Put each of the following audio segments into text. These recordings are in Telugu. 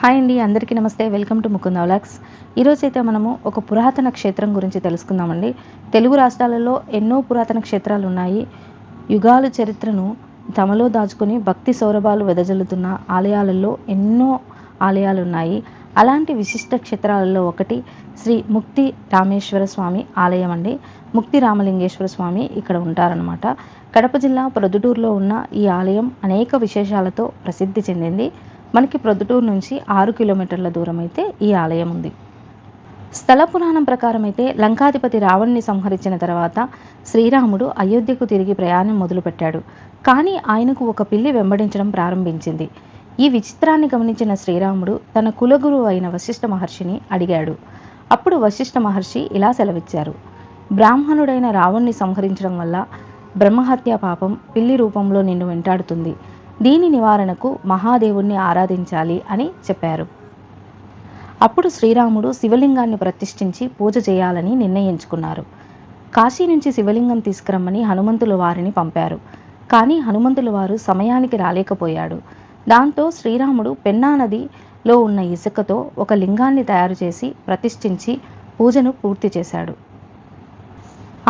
హాయ్ అండి, అందరికీ నమస్తే. Welcome to Mukunda vlogs. ఈరోజైతే మనము ఒక పురాతన క్షేత్రం గురించి తెలుసుకుందామండి. తెలుగు రాష్ట్రాలలో ఎన్నో పురాతన క్షేత్రాలు ఉన్నాయి. యుగాల చరిత్రను తమలో దాచుకొని భక్తి సౌరభాలు వెదజల్లుతున్న ఆలయాలలో ఎన్నో ఆలయాలు ఉన్నాయి. అలాంటి విశిష్ట క్షేత్రాలలో ఒకటి శ్రీ ముక్తి రామేశ్వర స్వామి ఆలయం అండి. ముక్తి రామలింగేశ్వర స్వామి ఇక్కడ ఉంటారనమాట. కడప జిల్లా ప్రొద్దుటూరులో ఉన్న ఈ ఆలయం అనేక విశేషాలతో ప్రసిద్ధి చెందింది. మనకి ప్రొద్దుటూరు నుంచి 6 కిలోమీటర్ల దూరం అయితే ఈ ఆలయం ఉంది. స్థల పురాణం ప్రకారం అయితే లంకాధిపతి రావణ్ణి సంహరించిన తర్వాత శ్రీరాముడు అయోధ్యకు తిరిగి ప్రయాణం మొదలుపెట్టాడు. కానీ ఆయనకు ఒక పిల్లి వెంబడించడం ప్రారంభించింది. ఈ విచిత్రాన్ని గమనించిన శ్రీరాముడు తన కులగురువు అయిన వశిష్ఠ మహర్షిని అడిగాడు. అప్పుడు వశిష్ఠ మహర్షి ఇలా సెలవిచ్చారు: బ్రాహ్మణుడైన రావణ్ణి సంహరించడం వల్ల బ్రహ్మహత్య పాపం పిల్లి రూపంలో నిన్ను వెంటాడుతుంది. దీని నివారణకు మహాదేవుణ్ణి ఆరాధించాలి అని చెప్పారు. అప్పుడు శ్రీరాముడు శివలింగాన్ని ప్రతిష్ఠించి పూజ చేయాలని నిర్ణయించుకున్నారు. కాశీ నుంచి శివలింగం తీసుకురమ్మని హనుమంతుల వారిని పంపారు. కానీ హనుమంతుల వారు సమయానికి రాలేకపోయాడు. దాంతో శ్రీరాముడు పెన్నా నదిలో ఉన్న ఇసుకతో ఒక లింగాన్ని తయారు చేసి ప్రతిష్ఠించి పూజను పూర్తి చేశాడు.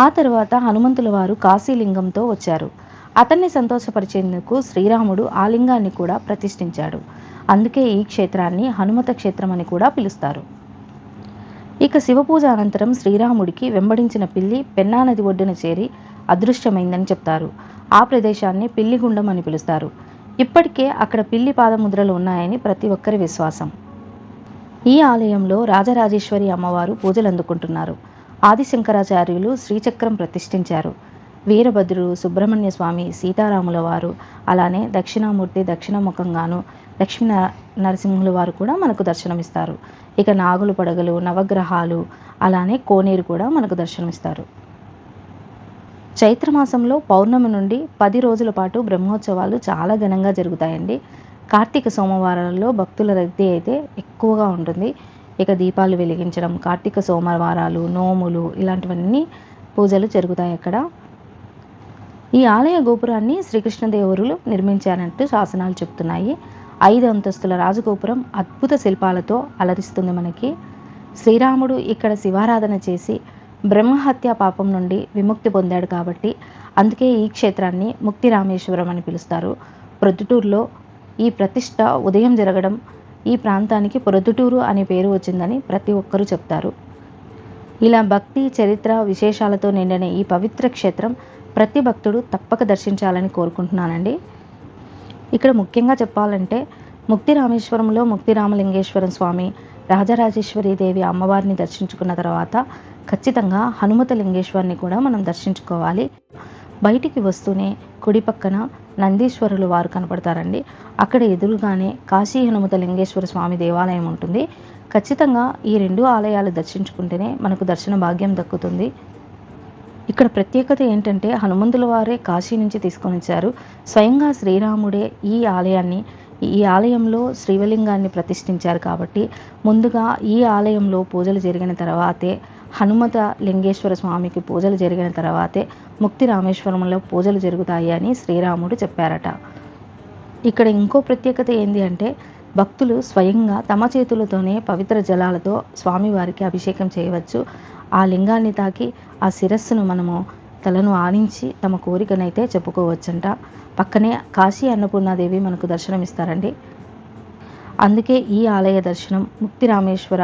ఆ తరువాత హనుమంతుల వారు కాశీలింగంతో వచ్చారు. అతన్ని సంతోషపరిచేందుకు శ్రీరాముడు ఆ లింగాన్ని కూడా ప్రతిష్ఠించాడు. అందుకే ఈ క్షేత్రాన్ని హనుమత క్షేత్రం అని కూడా పిలుస్తారు. ఇక శివపూజ అనంతరం శ్రీరాముడికి వెంబడించిన పిల్లి పెన్నా నది ఒడ్డున చేరి అదృశ్యమైందని చెప్తారు. ఆ ప్రదేశాన్ని పిల్లిగుండం అని పిలుస్తారు. ఇప్పటికే అక్కడ పిల్లి పాదముద్రలు ఉన్నాయని ప్రతి ఒక్కరి విశ్వాసం. ఈ ఆలయంలో రాజరాజేశ్వరి అమ్మవారు పూజలు అందుకుంటున్నారు. ఆదిశంకరాచార్యులు శ్రీచక్రం ప్రతిష్ఠించారు. వీరభద్రుడు, సుబ్రహ్మణ్య స్వామి, సీతారాముల వారు, అలానే దక్షిణామూర్తి దక్షిణముఖంగాను లక్ష్మీ నరసింహుల వారు కూడా మనకు దర్శనమిస్తారు. ఇక నాగులు పడగలు, నవగ్రహాలు, అలానే కోనేరు కూడా మనకు దర్శనమిస్తారు. చైత్రమాసంలో పౌర్ణమి నుండి 10 రోజుల పాటు బ్రహ్మోత్సవాలు చాలా ఘనంగా జరుగుతాయండి. కార్తీక సోమవారాల్లో భక్తుల రద్దీ అయితే ఎక్కువగా ఉంటుంది. ఇక దీపాలు వెలిగించడం, కార్తీక సోమవారాలు, నోములు ఇలాంటివన్నీ పూజలు జరుగుతాయి అక్కడ. ఈ ఆలయ గోపురాన్ని శ్రీకృష్ణదేవరులు నిర్మించారంటూ శాసనాలు చెప్తున్నాయి. 5 అంతస్తుల రాజగోపురం అద్భుత శిల్పాలతో అలరిస్తుంది మనకి. శ్రీరాముడు ఇక్కడ శివారాధన చేసి బ్రహ్మహత్య పాపం నుండి విముక్తి పొందాడు కాబట్టి అందుకే ఈ క్షేత్రాన్ని ముక్తి రామేశ్వరం అని పిలుస్తారు. ప్రొద్దుటూరులో ఈ ప్రతిష్ట ఉదయం జరగడం ఈ ప్రాంతానికి ప్రొద్దుటూరు అనే పేరు వచ్చిందని ప్రతి ఒక్కరూ చెప్తారు. ఇలా భక్తి, చరిత్ర, విశేషాలతో నిండిన ఈ పవిత్ర క్షేత్రం ప్రతి భక్తుడు తప్పక దర్శించాలని కోరుకుంటున్నానండి. ఇక్కడ ముఖ్యంగా చెప్పాలంటే ముక్తి రామేశ్వరంలో ముక్తి రామలింగేశ్వరం స్వామి, రాజరాజేశ్వరి దేవి అమ్మవారిని దర్శించుకున్న తర్వాత ఖచ్చితంగా హనుమత లింగేశ్వరిని కూడా మనం దర్శించుకోవాలి. బయటికి వస్తూనే కుడి పక్కన నందీశ్వరులు వారు కనపడతారండి. అక్కడ ఎదురుగానే కాశీ హనుమత లింగేశ్వర స్వామి దేవాలయం ఉంటుంది. ఖచ్చితంగా ఈ 2 ఆలయాలు దర్శించుకుంటేనే మనకు దర్శన భాగ్యం దక్కుతుంది. ఇక్కడ ప్రత్యేకత ఏంటంటే హనుమంతుల వారే కాశీ నుంచి తీసుకొని వచ్చారు. స్వయంగా శ్రీరాముడే ఈ ఆలయంలో శ్రీవలింగాన్ని ప్రతిష్ఠించారు కాబట్టి ముందుగా ఈ ఆలయంలో పూజలు జరిగిన తర్వాతే హనుమత లింగేశ్వర స్వామికి పూజలు జరిగిన తర్వాతే ముక్తి రామేశ్వరంలో పూజలు జరుగుతాయి అని శ్రీరాముడు చెప్పారట. ఇక్కడ ఇంకో ప్రత్యేకత ఏంటి అంటే భక్తులు స్వయంగా తమ చేతులతోనే పవిత్ర జలాలతో స్వామివారికి అభిషేకం చేయవచ్చు. ఆ లింగాన్ని తాకి ఆ శిరస్సును మనము తలను ఆనించి తమ కోరికనైతే చెప్పుకోవచ్చంట. పక్కనే కాశీ అన్నపూర్ణాదేవి మనకు దర్శనమిస్తారండి. అందుకే ఈ ఆలయ దర్శనం, ముక్తి రామేశ్వర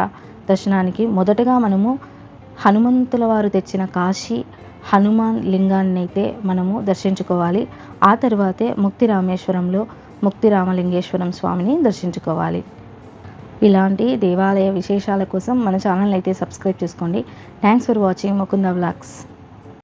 దర్శనానికి మొదటగా మనము హనుమంతుల వారు తెచ్చిన కాశీ హనుమాన్ లింగాన్ని అయితే మనము దర్శించుకోవాలి. ఆ తర్వాతే ముక్తి రామేశ్వరంలో ముక్తి రామలింగేశ్వరం స్వామిని దర్శించుకోవాలి. ఇలాంటి దేవాలయ విశేషాల కోసం మన ఛానల్ అయితే సబ్స్క్రైబ్ చేసుకోండి. Thanks for watching Mukunda vlogs.